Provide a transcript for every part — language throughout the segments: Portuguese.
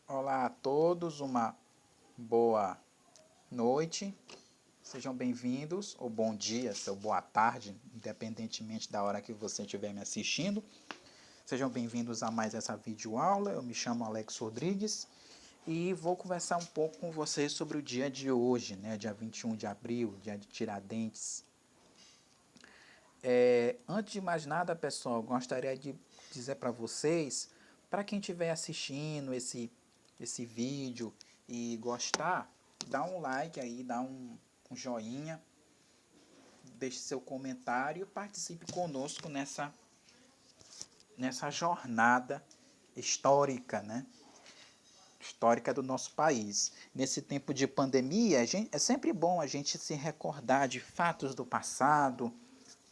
Olá a todos, uma boa noite, sejam bem-vindos, ou bom dia, ou boa tarde, independentemente da hora que você estiver me assistindo. Sejam bem-vindos a mais essa videoaula. Eu me chamo Alex Rodrigues e vou conversar um pouco com vocês sobre o dia de hoje, né? Dia 21 de abril, dia de Tiradentes. Antes de mais nada, pessoal, gostaria de dizer para vocês, para quem estiver assistindo esse vídeo e gostar, dá um like aí, dá um joinha, deixe seu comentário e participe conosco nessa jornada histórica, né? Histórica do nosso país. Nesse tempo de pandemia, é sempre bom a gente se recordar de fatos do passado,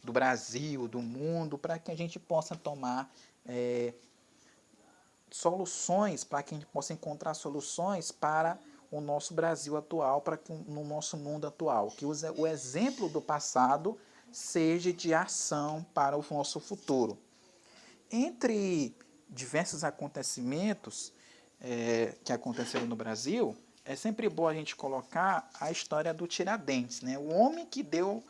do Brasil, do mundo, para que a gente possa tomar soluções, para que a gente possa encontrar soluções para o nosso Brasil atual, para que no nosso mundo atual, que o exemplo do passado seja de ação para o nosso futuro. Entre diversos acontecimentos que aconteceram no Brasil, é sempre bom a gente colocar a história do Tiradentes, né? O homem que deu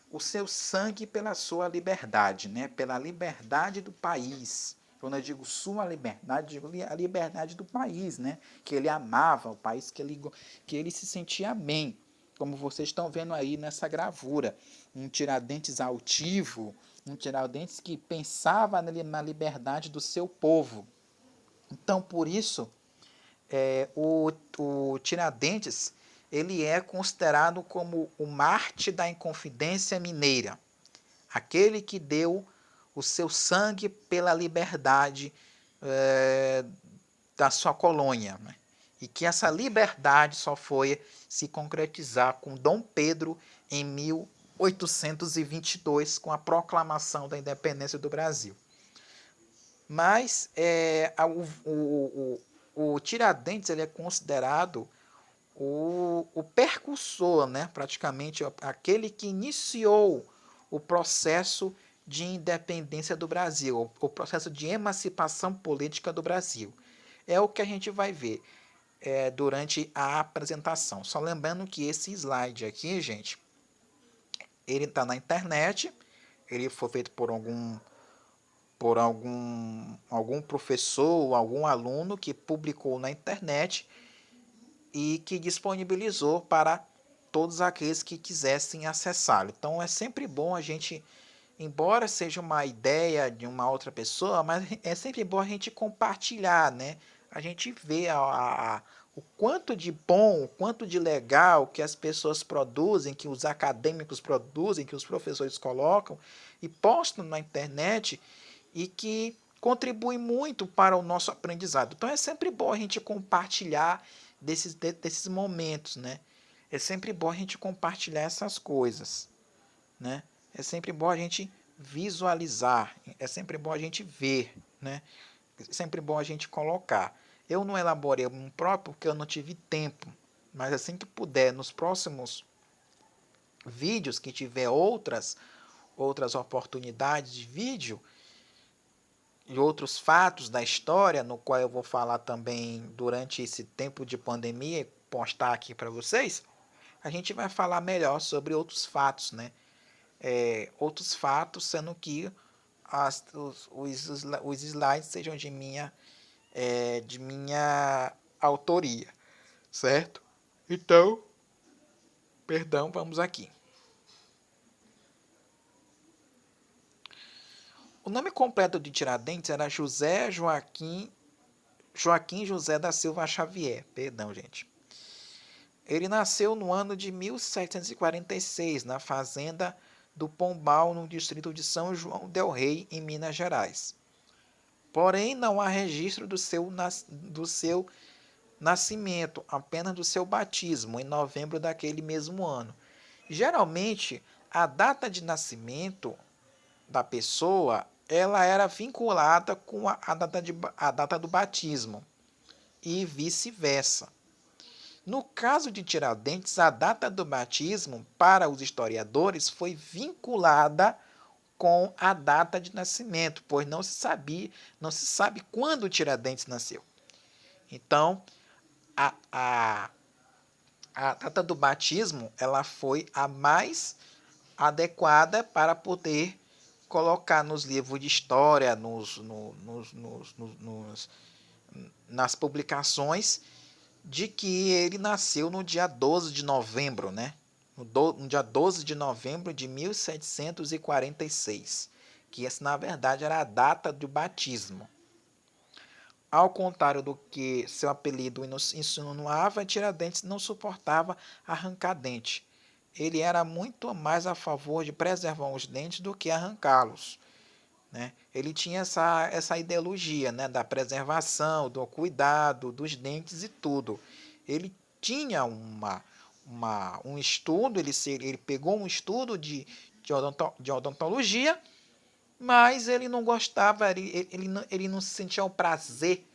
o seu sangue pela sua liberdade, né? Pela liberdade do país. Quando eu digo sua liberdade, eu digo a liberdade do país, né? Que ele amava, o país que ele se sentia bem. Como vocês estão vendo aí nessa gravura. Um Tiradentes altivo, um Tiradentes que pensava na liberdade do seu povo. Então, por isso, o Tiradentes ele é considerado como o Marte da Inconfidência Mineira, aquele que deu o seu sangue pela liberdade da sua colônia, né? E que essa liberdade só foi se concretizar com Dom Pedro em 1822, com a proclamação da independência do Brasil. Mas o Tiradentes ele é considerado o percursor, né? Praticamente aquele que iniciou o processo de independência do Brasil, o processo de emancipação política do Brasil. É o que a gente vai ver durante a apresentação. Só lembrando que esse slide aqui, gente, ele está na internet, ele foi feito por algum professor ou algum aluno que publicou na internet e que disponibilizou para todos aqueles que quisessem acessá-lo. Então é sempre bom a gente, embora seja uma ideia de uma outra pessoa, mas é sempre bom a gente compartilhar, né? A gente vê o quanto de bom, o quanto de legal que as pessoas produzem, que os acadêmicos produzem, que os professores colocam e postam na internet e que contribui muito para o nosso aprendizado. Então é sempre bom a gente compartilhar desses momentos, né? É sempre bom a gente compartilhar essas coisas, né? É sempre bom a gente visualizar, é sempre bom a gente ver, né? É sempre bom a gente colocar. Eu não elaborei um próprio porque eu não tive tempo, mas assim que puder, nos próximos vídeos que tiver outras oportunidades de vídeo, e outros fatos da história, no qual eu vou falar também durante esse tempo de pandemia, postar aqui para vocês, a gente vai falar melhor sobre outros fatos, né? Outros fatos, sendo que os slides sejam de minha autoria, certo? Então, perdão, vamos aqui. O nome completo de Tiradentes era Joaquim José da Silva Xavier. Perdão, gente. Ele nasceu no ano de 1746, na fazenda do Pombal, no distrito de São João del Rei, em Minas Gerais. Porém, não há registro do seu nascimento, apenas do seu batismo, em novembro daquele mesmo ano. Geralmente, a data de nascimento da pessoa ela era vinculada com a data do batismo e vice-versa. No caso de Tiradentes, a data do batismo, para os historiadores, foi vinculada com a data de nascimento, pois não se sabe quando Tiradentes nasceu. Então, a, a, a data do batismo ela foi a mais adequada para poder colocar nos livros de história, nas publicações, de que ele nasceu no dia 12 de novembro, né? No dia 12 de novembro de 1746, que essa na verdade era a data do batismo. Ao contrário do que seu apelido insinuava, Tiradentes não suportava arrancar dente. Ele era muito mais a favor de preservar os dentes do que arrancá-los, né? Ele tinha essa ideologia, né, da preservação, do cuidado dos dentes e tudo. Ele tinha um estudo, ele pegou um estudo de odontologia, mas ele não gostava, ele não sentia o prazer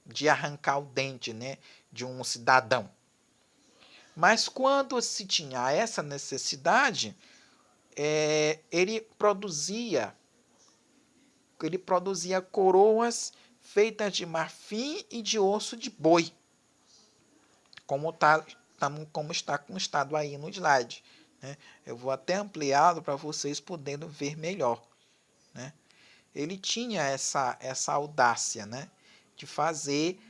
de arrancar o dente, né, de um cidadão. Mas quando se tinha essa necessidade, ele produzia coroas feitas de marfim e de osso de boi, como está constado aí no slide, né? Eu vou até ampliá-lo para vocês poderem ver melhor, né? Ele tinha essa audácia, né, de fazer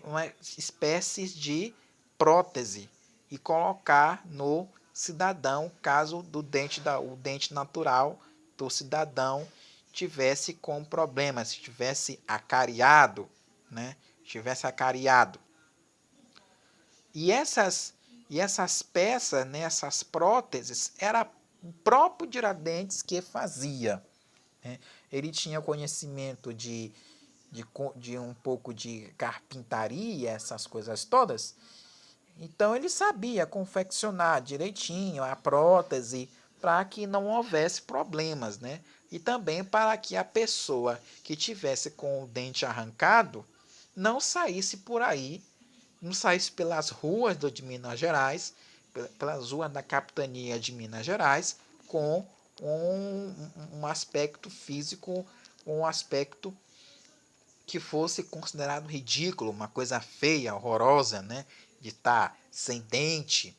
uma espécie de prótese e colocar no cidadão, caso o dente natural do cidadão tivesse com problemas, se tivesse acariado, né, tivesse acariado. E essas peças, né, essas próteses, era o próprio Tiradentes que fazia, né? Ele tinha conhecimento de um pouco de carpintaria, essas coisas todas. Então ele sabia confeccionar direitinho a prótese para que não houvesse problemas, né? E também para que a pessoa que tivesse com o dente arrancado não saísse por aí, não saísse pelas ruas de Minas Gerais, pelas ruas da capitania de Minas Gerais, com um aspecto físico, um aspecto que fosse considerado ridículo, uma coisa feia, horrorosa, né? De estar sem dente,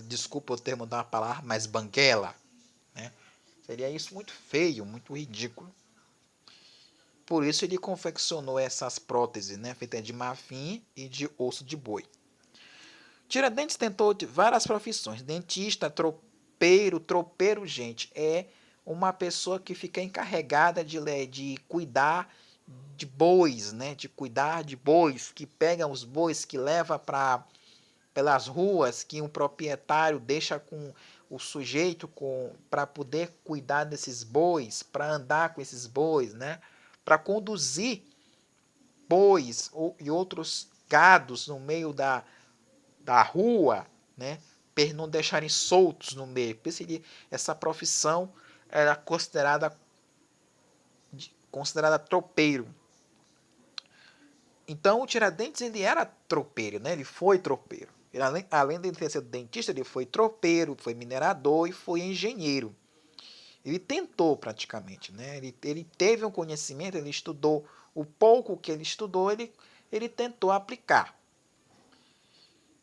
desculpa o termo da palavra, mas banguela, né? Seria isso muito feio, muito ridículo. Por isso ele confeccionou essas próteses, né, feitas de marfim e de osso de boi. Tiradentes tentou várias profissões: dentista, tropeiro. Tropeiro, gente, é uma pessoa que fica encarregada de cuidar de bois, né? De cuidar de bois, que pega os bois, que leva pelas ruas, que um proprietário deixa com o sujeito para poder cuidar desses bois, para andar com esses bois, né? Para conduzir bois e outros gados no meio da rua, né? Para não deixarem soltos no meio. Essa profissão era considerada tropeiro. Então o Tiradentes ele era tropeiro, né? Ele foi tropeiro. Ele, além de ter sido dentista, ele foi tropeiro, foi minerador e foi engenheiro. Ele tentou praticamente, né? Ele teve um conhecimento, ele estudou o pouco que ele estudou, ele tentou aplicar.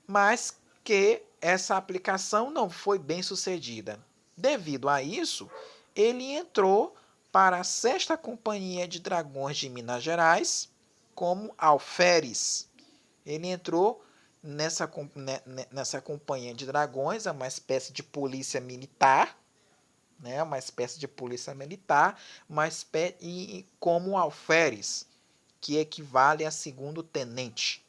Mas que essa aplicação não foi bem sucedida. Devido a isso, ele entrou para a 6ª Companhia de Dragões de Minas Gerais como alferes. Ele entrou nessa companhia de dragões, é uma espécie de polícia militar, né? Uma espécie de polícia militar, e como alferes, que equivale a segundo tenente,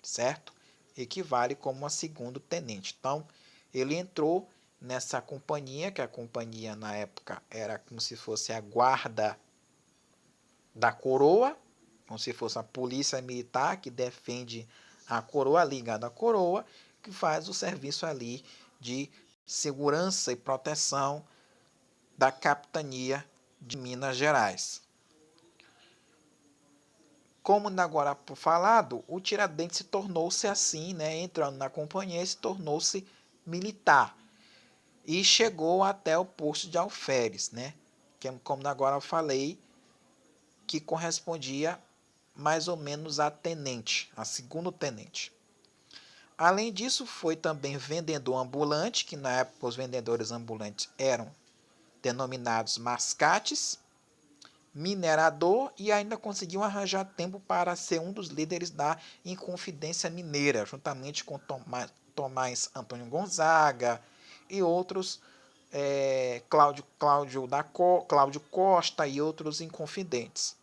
certo? Equivale como a segundo tenente. Então, ele entrou nessa companhia, que a companhia na época era como se fosse a guarda da coroa, como se fosse a polícia militar que defende a coroa, ligada à coroa, que faz o serviço ali de segurança e proteção da capitania de Minas Gerais. Como agora por falado, o Tiradentes se tornou-se assim, né, entrando na companhia, se tornou-se militar e chegou até o posto de alferes, né, que como agora eu falei, que correspondia mais ou menos a tenente, a segundo tenente. Além disso, foi também vendedor ambulante, que na época os vendedores ambulantes eram denominados mascates, minerador e ainda conseguiu arranjar tempo para ser um dos líderes da Inconfidência Mineira, juntamente com Tomás Antônio Gonzaga e outros, Cláudio Costa e outros inconfidentes.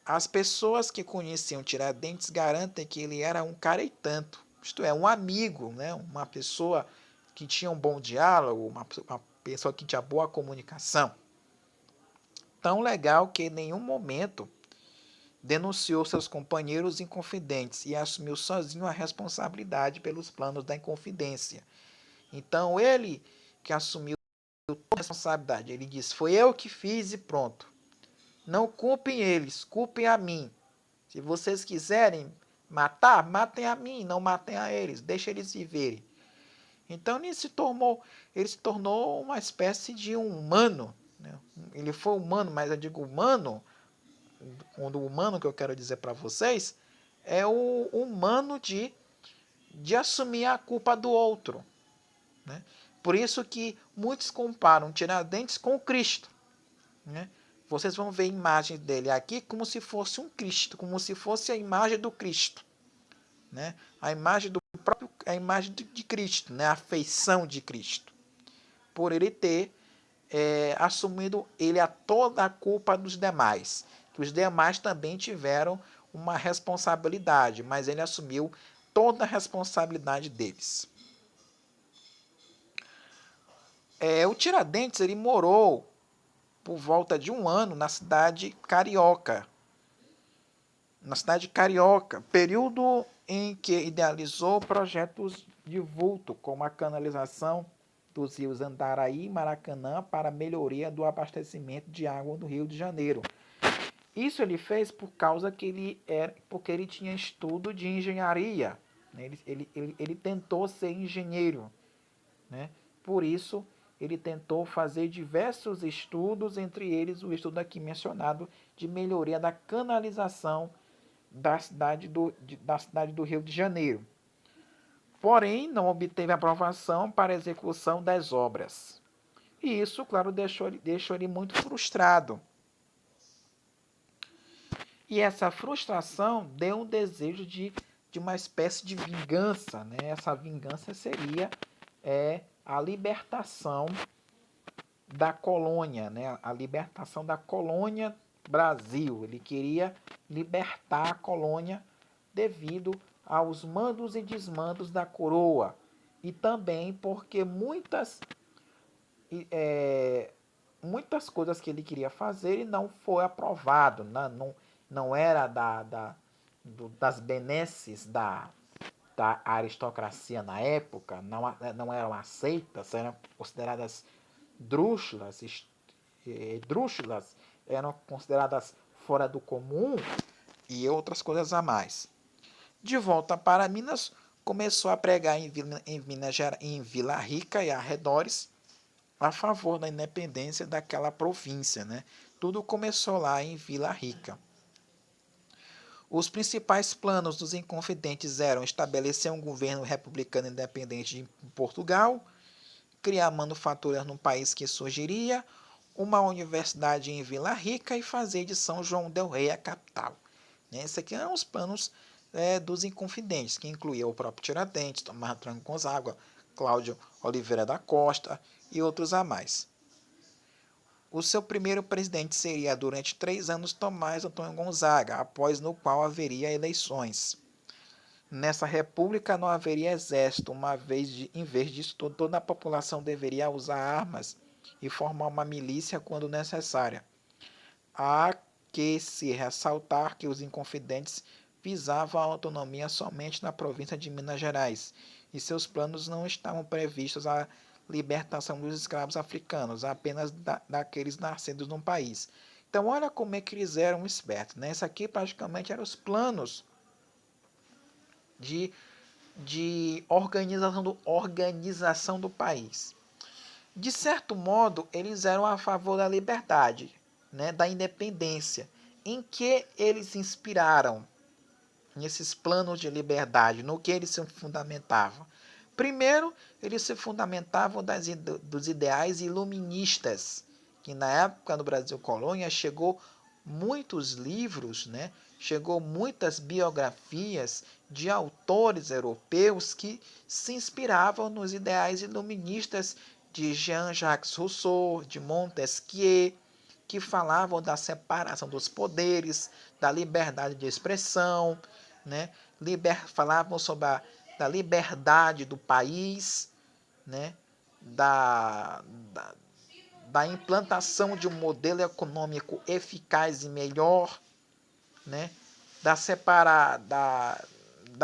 As pessoas que conheciam Tiradentes garantem que ele era um cara e tanto, isto é, um amigo, né? Uma pessoa que tinha um bom diálogo, uma pessoa que tinha boa comunicação. Tão legal que em nenhum momento denunciou seus companheiros inconfidentes e assumiu sozinho a responsabilidade pelos planos da Inconfidência. Então ele que assumiu toda a responsabilidade, ele disse, foi eu que fiz e pronto. Não culpem eles, culpem a mim. Se vocês quiserem matar, matem a mim, não matem a eles, deixem eles viverem. Então ele se tornou uma espécie de um humano, né? Ele foi humano, mas eu digo humano, o humano que eu quero dizer para vocês, é o humano de assumir a culpa do outro, né? Por isso que muitos comparam Tiradentes com Cristo, né? Vocês vão ver a imagem dele aqui como se fosse um Cristo, como se fosse a imagem do Cristo, né? A imagem do próprio, a imagem de Cristo, né? A feição de Cristo, por ele ter assumido toda a culpa dos demais, que os demais também tiveram uma responsabilidade, mas ele assumiu toda a responsabilidade deles. O Tiradentes ele morou por volta de um ano na cidade carioca, período em que idealizou projetos de vulto, como a canalização dos rios Andaraí e Maracanã para a melhoria do abastecimento de água do Rio de Janeiro. Isso ele fez por causa porque ele tinha estudo de engenharia, né? Ele tentou ser engenheiro, né? Por isso ele tentou fazer diversos estudos, entre eles o estudo aqui mencionado de melhoria da canalização da cidade do Rio de Janeiro. Porém, não obteve aprovação para a execução das obras. E isso, claro, deixou ele muito frustrado. E essa frustração deu um desejo de uma espécie de vingança, né? Essa vingança seria a libertação da colônia, né? A libertação da colônia Brasil. Ele queria libertar a colônia devido aos mandos e desmandos da coroa. E também porque muitas coisas que ele queria fazer e não foi aprovado, não era das benesses da aristocracia na época, não eram aceitas, eram consideradas drúxulas, eram consideradas fora do comum e outras coisas a mais. De volta para Minas, começou a pregar em Vila Rica e arredores a favor da independência daquela província, né? Tudo começou lá em Vila Rica. Os principais planos dos Inconfidentes eram estabelecer um governo republicano independente em Portugal, criar manufaturas num país que surgiria, uma universidade em Vila Rica e fazer de São João del Rei a capital. Esses aqui eram os planos dos Inconfidentes, que incluía o próprio Tiradentes, Tomás Antônio Gonzaga, Cláudio Oliveira da Costa e outros a mais. O seu primeiro presidente seria, durante 3 anos, Tomás Antônio Gonzaga, após no qual haveria eleições. Nessa república não haveria exército, em vez disso, toda a população deveria usar armas e formar uma milícia quando necessária. Há que se ressaltar que os Inconfidentes visavam a autonomia somente na província de Minas Gerais, e seus planos não estavam previstos a libertação dos escravos africanos, apenas daqueles nascidos no país. Então, olha como é que eles eram espertos, né? Isso aqui praticamente eram os planos de organização do país. De certo modo, eles eram a favor da liberdade, né? Da independência. em que eles se inspiraram nesses planos de liberdade, no que eles se fundamentavam? Primeiro, eles se fundamentavam dos ideais iluministas, que na época no Brasil colônia chegou muitos livros, né? Chegou muitas biografias de autores europeus que se inspiravam nos ideais iluministas de Jean-Jacques Rousseau, de Montesquieu, que falavam da separação dos poderes, da liberdade de expressão, né? Falavam sobre da liberdade do país, né? da, da, da implantação de um modelo econômico eficaz e melhor, né? Da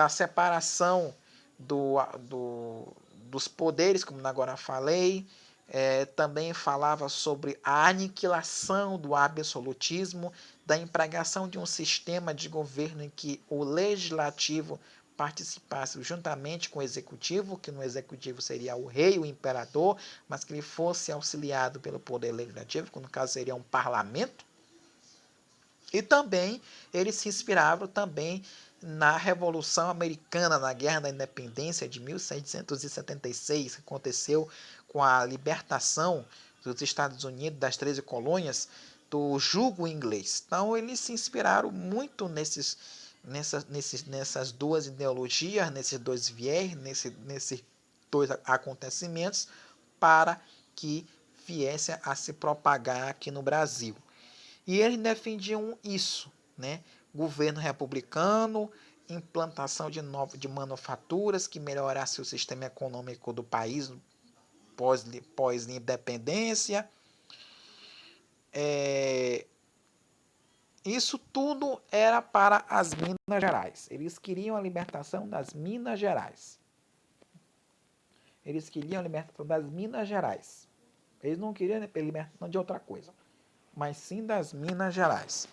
separação dos poderes, como agora falei. Também falava sobre a aniquilação do absolutismo, da empregação de um sistema de governo em que o legislativo participasse juntamente com o executivo, que no executivo seria o rei, o imperador, mas que ele fosse auxiliado pelo poder legislativo, que no caso seria um parlamento. E também eles se inspiravam também na Revolução Americana, na Guerra da Independência de 1776, que aconteceu com a libertação dos Estados Unidos, das 13 colônias, do jugo inglês. Então, eles se inspiraram muito nessas duas ideologias, nesses dois viés, nesses dois acontecimentos, para que viesse a se propagar aqui no Brasil. E eles defendiam isso, né? Governo republicano, implantação de manufaturas que melhorasse o sistema econômico do país pós-independência. Isso tudo era para as Minas Gerais. Eles queriam a libertação das Minas Gerais. Eles queriam a libertação das Minas Gerais. Eles não queriam a libertação de outra coisa, mas sim das Minas Gerais.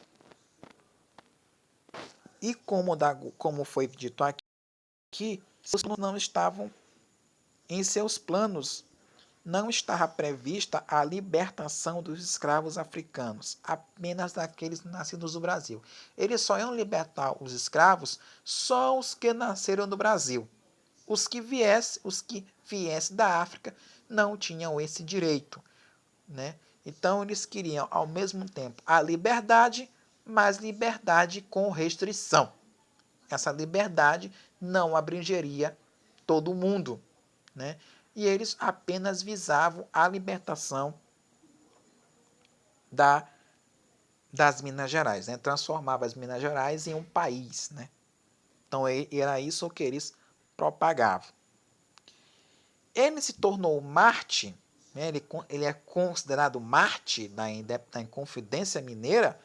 E como foi dito aqui, os planos não estavam em seus planos, não estava prevista a libertação dos escravos africanos, apenas daqueles nascidos no Brasil. Eles só iam libertar os escravos, só os que nasceram no Brasil. Os que viessem da África não tinham esse direito, né? Então eles queriam ao mesmo tempo a liberdade, mas liberdade com restrição. Essa liberdade não abrangeria todo mundo, né? E eles apenas visavam a libertação das Minas Gerais, né? Transformava as Minas Gerais em um país, né? Então era isso que eles propagavam. Ele se tornou Marte, né? Ele é considerado Marte da Inconfidência Mineira,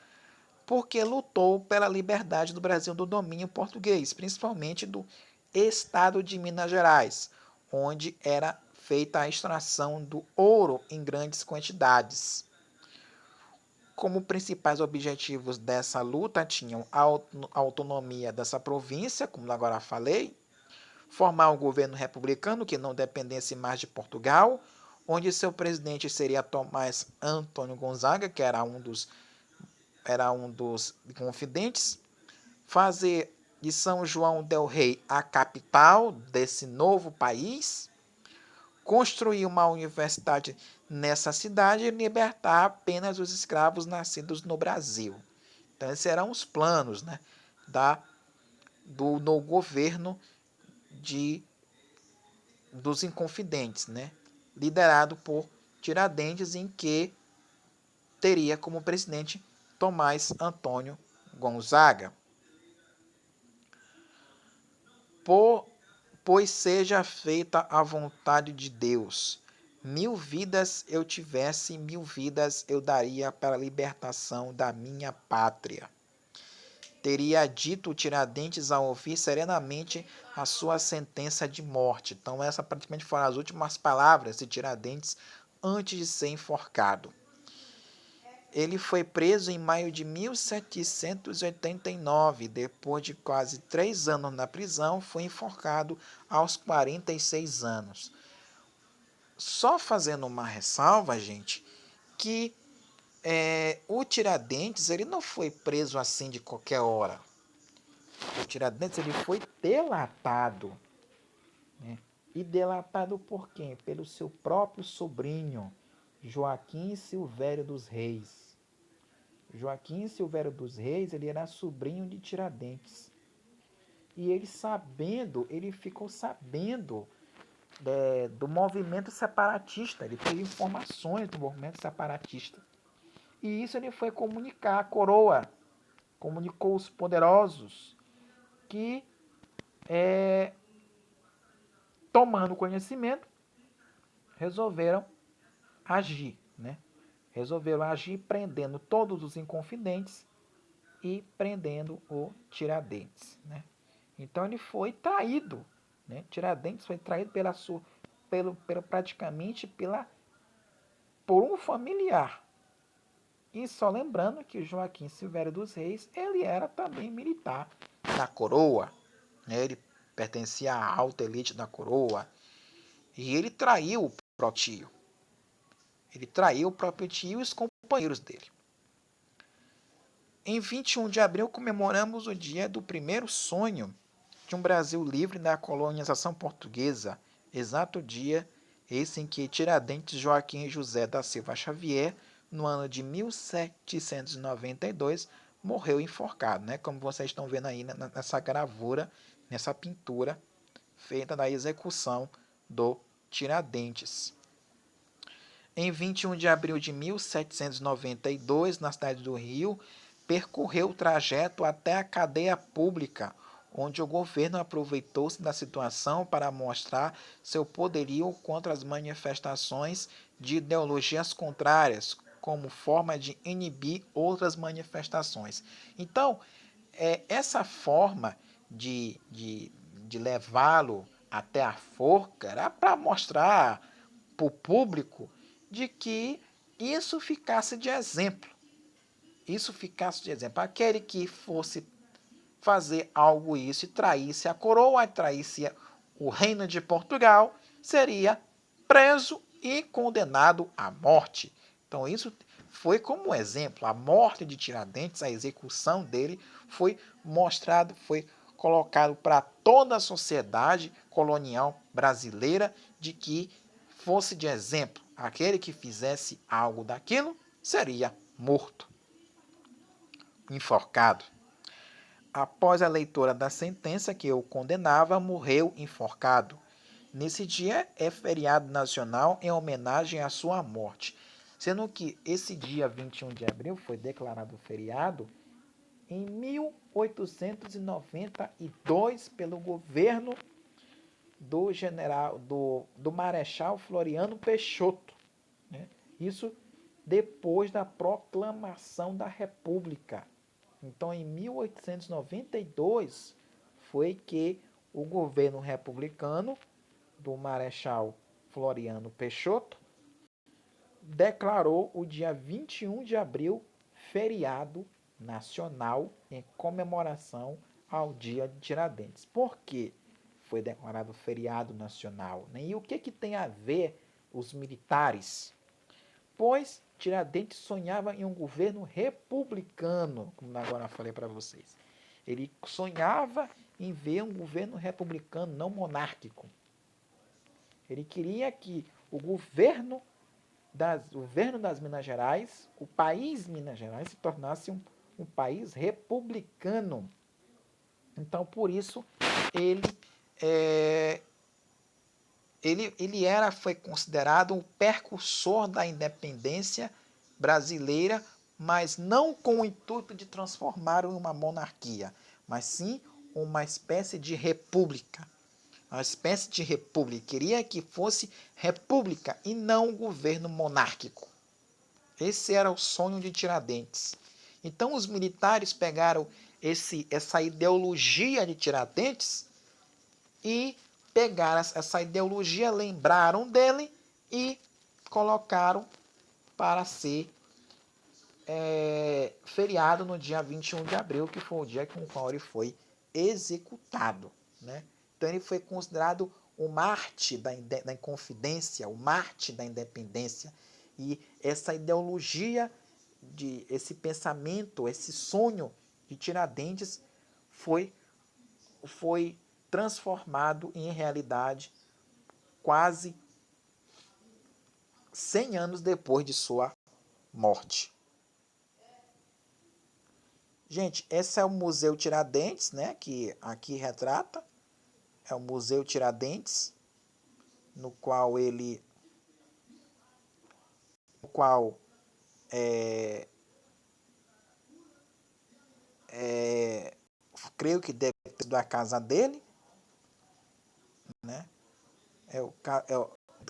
porque lutou pela liberdade do Brasil do domínio português, principalmente do estado de Minas Gerais, onde era feita a extração do ouro em grandes quantidades. Como principais objetivos dessa luta tinham a autonomia dessa província, como agora falei, formar um governo republicano que não dependesse mais de Portugal, onde seu presidente seria Tomás Antônio Gonzaga, que era um dos confidentes, fazer de São João del Rei a capital desse novo país, construir uma universidade nessa cidade e libertar apenas os escravos nascidos no Brasil. Então, esses eram os planos, né, do governo dos Inconfidentes, né, liderado por Tiradentes, em que teria como presidente Tomás Antônio Gonzaga. Pois seja feita a vontade de Deus. 1000 vidas eu tivesse, 1000 vidas eu daria para a libertação da minha pátria. Teria dito Tiradentes ao ouvir serenamente a sua sentença de morte. Então, essas praticamente foram as últimas palavras de Tiradentes antes de ser enforcado. Ele foi preso em maio de 1789. Depois de quase 3 anos na prisão, foi enforcado aos 46 anos. Só fazendo uma ressalva, gente, que o Tiradentes ele não foi preso assim de qualquer hora. O Tiradentes ele foi delatado, né? E delatado por quem? Pelo seu próprio sobrinho, Joaquim Silvério dos Reis. Joaquim Silvério dos Reis ele era sobrinho de Tiradentes. E ele ficou sabendo do movimento separatista. Ele teve informações do movimento separatista. E isso ele foi comunicar à coroa. Comunicou os poderosos que, tomando conhecimento, resolveram agir, né? Resolveram agir prendendo todos os inconfidentes e prendendo o Tiradentes, né? Então ele foi traído, né? Tiradentes foi traído praticamente por um familiar. E só lembrando que o Joaquim Silvério dos Reis, ele era também militar da coroa, né? Ele pertencia à alta elite da coroa. E ele traiu o próprio tio. Ele traiu o próprio tio e os companheiros dele. Em 21 de abril comemoramos o dia do primeiro sonho de um Brasil livre da colonização portuguesa, exato dia esse em que Tiradentes Joaquim José da Silva Xavier, no ano de 1792, morreu enforcado, né? Como vocês estão vendo aí nessa gravura, nessa pintura feita da execução do Tiradentes. Em 21 de abril de 1792, na cidade do Rio, percorreu o trajeto até a cadeia pública, onde o governo aproveitou-se da situação para mostrar seu poderio contra as manifestações de ideologias contrárias, como forma de inibir outras manifestações. Então, essa forma de levá-lo até a forca era para mostrar para o público de que isso ficasse de exemplo. Isso ficasse de exemplo. Aquele que fosse fazer algo isso e traísse a coroa, traísse o reino de Portugal, seria preso e condenado à morte. Então isso foi como um exemplo. A morte de Tiradentes, a execução dele, foi mostrado, foi colocado para toda a sociedade colonial brasileira de que fosse de exemplo. Aquele que fizesse algo daquilo seria morto, enforcado. Após a leitura da sentença que o condenava, morreu enforcado. Nesse dia é feriado nacional em homenagem à sua morte, sendo que esse dia 21 de abril foi declarado feriado em 1892 pelo governo do Marechal Floriano Peixoto, né? Isso depois da proclamação da República. Então, em 1892 foi que o governo republicano do Marechal Floriano Peixoto declarou o dia 21 de abril feriado nacional em comemoração ao dia de Tiradentes. Por quê? Foi declarado feriado nacional, né? E o que tem a ver os militares? Pois Tiradentes sonhava em um governo republicano, como agora eu falei para vocês. Ele sonhava em ver um governo republicano, não monárquico. Ele queria que o governo das Minas Gerais, o país Minas Gerais, se tornasse um país republicano. Então, por isso, ele foi considerado o precursor da independência brasileira, mas não com o intuito de transformar em uma monarquia, mas sim uma espécie de república. Uma espécie de república. Queria que fosse república e não um governo monárquico. Esse era o sonho de Tiradentes. Então os militares pegaram essa ideologia de Tiradentes e pegaram essa ideologia, lembraram dele e colocaram para ser feriado no dia 21 de abril, que foi o dia com o qual ele foi executado, né? Então ele foi considerado o Marte da Inconfidência, o Marte da Independência. E essa ideologia esse pensamento, esse sonho de Tiradentes foi transformado em realidade quase 100 anos depois de sua morte. Gente, esse é o Museu Tiradentes, né, que aqui retrata. É o Museu Tiradentes, no qual creio que deve ter sido a casa dele, né?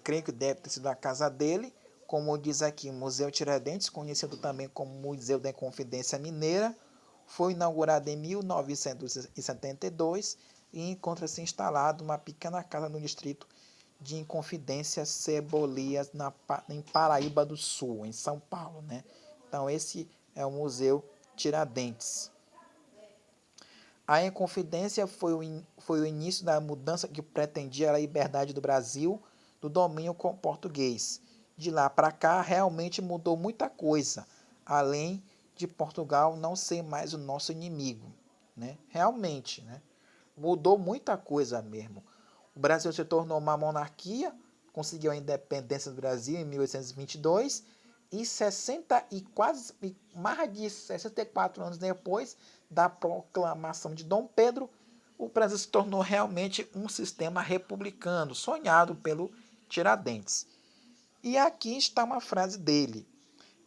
Creio que deve ter sido a casa dele, como diz aqui, Museu Tiradentes, conhecido também como Museu da Inconfidência Mineira, foi inaugurado em 1972 e encontra-se instalado uma pequena casa no distrito de Inconfidência Cebolias, em Paraíba do Sul, em São Paulo, né? Então, esse é o Museu Tiradentes. A Inconfidência foi o início da mudança que pretendia a liberdade do Brasil do domínio português. De lá para cá, realmente mudou muita coisa, além de Portugal não ser mais o nosso inimigo, né? Realmente, né? Mudou muita coisa mesmo. O Brasil se tornou uma monarquia, conseguiu a independência do Brasil em 1822 e mais de 64 anos depois da proclamação de Dom Pedro, o Brasil se tornou realmente um sistema republicano, sonhado pelo Tiradentes. E aqui está uma frase dele: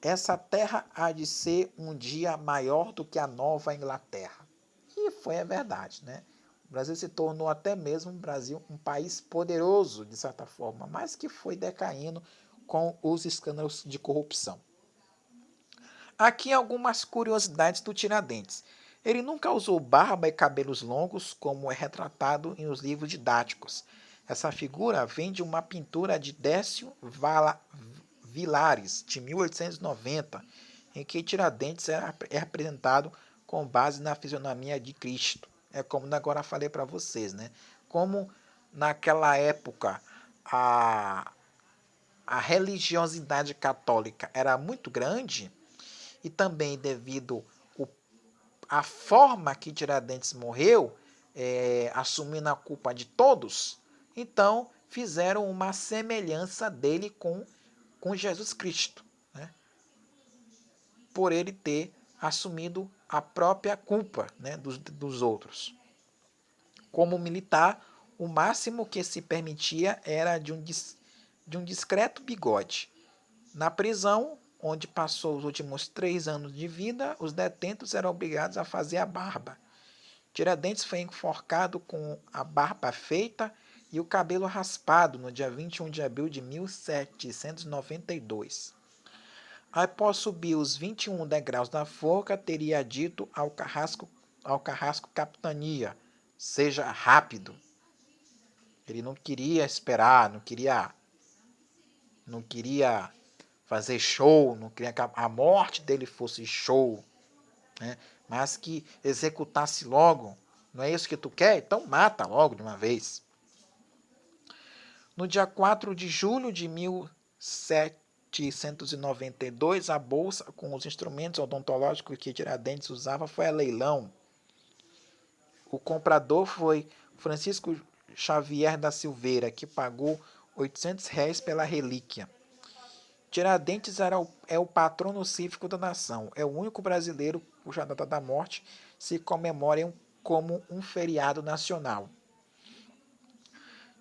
essa terra há de ser um dia maior do que a Nova Inglaterra. E foi a verdade, né? O Brasil se tornou até mesmo um país poderoso, de certa forma, mas que foi decaindo com os escândalos de corrupção. Aqui algumas curiosidades do Tiradentes. Ele nunca usou barba e cabelos longos, como é retratado nos livros didáticos. Essa figura vem de uma pintura de Décio Vilares, de 1890, em que Tiradentes é representado com base na fisionomia de Cristo. É como agora falei para vocês, né? Como naquela época a religiosidade católica era muito grande, e também devido à forma que Tiradentes morreu, assumindo a culpa de todos, então fizeram uma semelhança dele com Jesus Cristo, né? Por ele ter assumido a própria culpa, né, dos outros. Como militar, o máximo que se permitia era de um discreto bigode. Na prisão, onde passou os últimos 3 anos de vida, os detentos eram obrigados a fazer a barba. Tiradentes foi enforcado com a barba feita e o cabelo raspado no dia 21 de abril de 1792. Após subir os 21 degraus da forca, teria dito ao carrasco capitania: seja rápido. Ele não queria esperar, não queria fazer show, não queria que a morte dele fosse show, né? Mas que executasse logo. Não é isso que tu quer? Então mata logo de uma vez. No dia 4 de julho de 1792, a bolsa com os instrumentos odontológicos que Tiradentes usava foi a leilão. O comprador foi Francisco Xavier da Silveira, que pagou R$ 800 pela relíquia. Tiradentes é o patrono cívico da nação. É o único brasileiro cuja data da morte se comemora como um feriado nacional.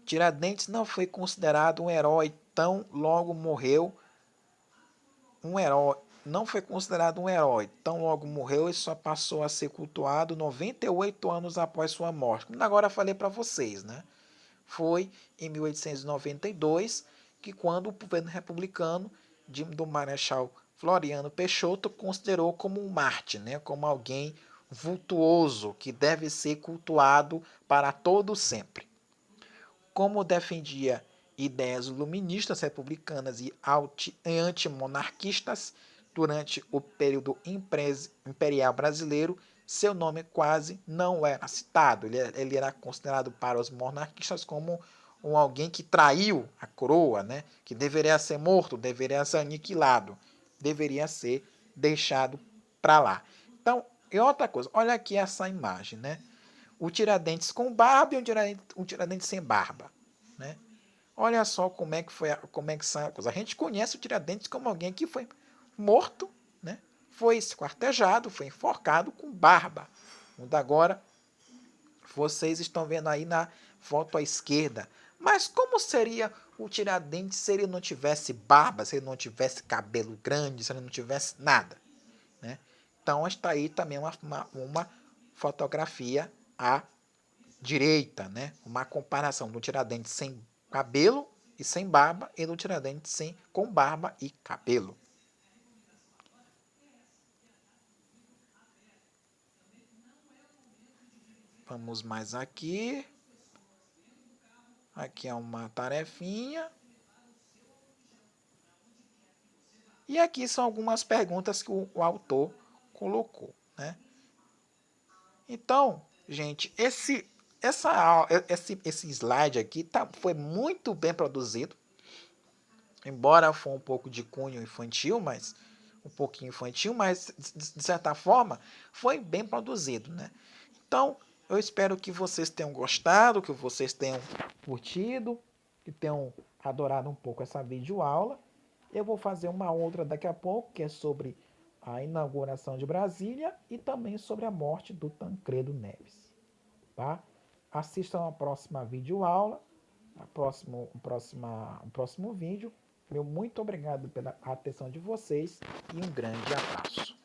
Tiradentes não foi considerado um herói tão logo morreu. Não foi considerado um herói tão logo morreu e só passou a ser cultuado 98 anos após sua morte. Como agora falei para vocês, né? Foi em 1892 que quando o governo republicano do Marechal Floriano Peixoto considerou como um mártir, né? Como alguém vultuoso que deve ser cultuado para todo sempre. Como defendia ideias iluministas, republicanas e antimonarquistas durante o período imperial brasileiro, seu nome quase não era citado. Ele era considerado para os monarquistas como alguém que traiu a coroa, né? Que deveria ser morto, deveria ser aniquilado, deveria ser deixado para lá. Então, e outra coisa, olha aqui essa imagem, né? O Tiradentes com barba e o Tiradentes sem barba, né? Olha só como é que são a coisa. A gente conhece o Tiradentes como alguém que foi morto, né? Foi esquartejado, foi enforcado com barba. Onde agora vocês estão vendo aí na foto à esquerda. Mas como seria o Tiradentes se ele não tivesse barba, se ele não tivesse cabelo grande, se ele não tivesse nada, né? Então está aí também uma fotografia à direita, né? Uma comparação do Tiradentes sem cabelo e sem barba e do Tiradentes com barba e cabelo. Vamos mais aqui. Aqui é uma tarefinha. E aqui são algumas perguntas que o autor colocou, né? Então, gente, esse slide aqui foi muito bem produzido, embora for um pouco de cunho infantil, mas um pouquinho infantil, mas de certa forma foi bem produzido, né? Então, eu espero que vocês tenham gostado, que vocês tenham curtido, que tenham adorado um pouco essa videoaula. Eu vou fazer uma outra daqui a pouco, que é sobre a inauguração de Brasília e também sobre a morte do Tancredo Neves. Tá? Assistam a próxima videoaula, o próximo vídeo. Meu muito obrigado pela atenção de vocês e um grande abraço.